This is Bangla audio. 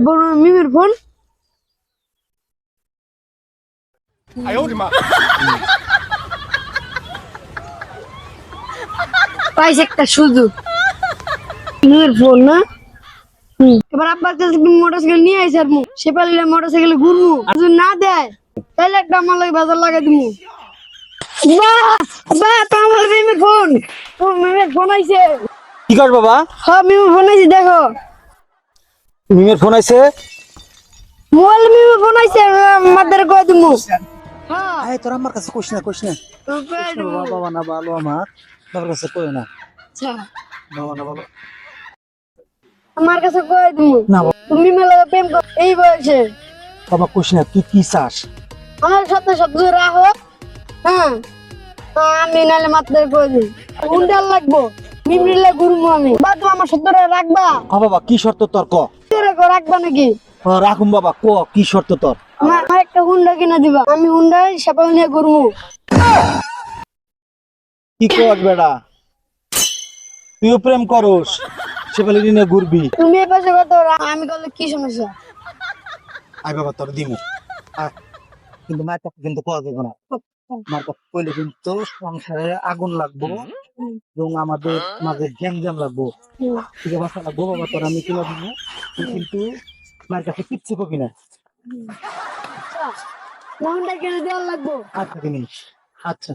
বড় মিমের ফোন পাইছে একটা সুযোগ। মিমের ফোন না, এবার আব্বার কাছে মোটরসাইকেল নিয়ে আইসে আর সে পারলে মোটরসাইকেল ঘুরবো, যদি না দেয় তাহলে একটা আমার লাগে বাজার লাগাই দিমু। বাহ বাহ, তো আমার মিমের ফোন, তোর মিমের ফোন আইছে। কি কর বাবা? হ্যাঁ মিমের ফোন আইছে, দেখো মিমের ফোন আইছে। মোবাইল মিমের ফোন আইছে, মাদার কই দিমু। হ্যাঁ এই তোর আমার কাছে কইস না বাবা, বাবা না ভালো আমার, তোর কাছে কই না। আচ্ছা বাবা না ভালো আমার কাছে কই দিমু না তুমি মেলা প্রেম কর এই বয়সে। বাবা, কইস না। তুই কি চাস? আমার সাথে শব্দ রাখো। হ্যাঁ আমি নাহলে মাত্র কই দিই উন্ডাল লাগবো, মিমরিলে ঘুরবো আমি। বা তুমি আমার সাথে রাখবা? বাবা কি শর্ত তোর? ক রাখবা নাকি? রাখুম বাবা, ক কি শর্ত তোর? আমার একটা হুন্ডা কিনা দিবা, আমি হুন্ডায় সাপাল নিয়ে ঘুরবো। কি কর বেড়া, তুইও প্রেম করস, সে বলে নিয়ে ঘুরবি। তুমি এ পাশে কত, আমি করলে কি সমস্যা? আই বাবা তোর দিমু, আয়। কিন্তু মায়ের কাছে কিন্তু কওয়া যাবে না। মার কাছে কইলে কিন্তু সংসারে আগুন লাগবো এবং আমাদের মাঝে গ্যাঞ্জাম লাগবো, ঠিক আছে লাগবো। বাবা তোর আমি কিনা দিবো, তুই কিন্তু মায়ের কাছে কিচ্ছু কবি না। হুন্ডা কিনে দেওয়ার লাগবো। আচ্ছা জিনিস, আচ্ছা।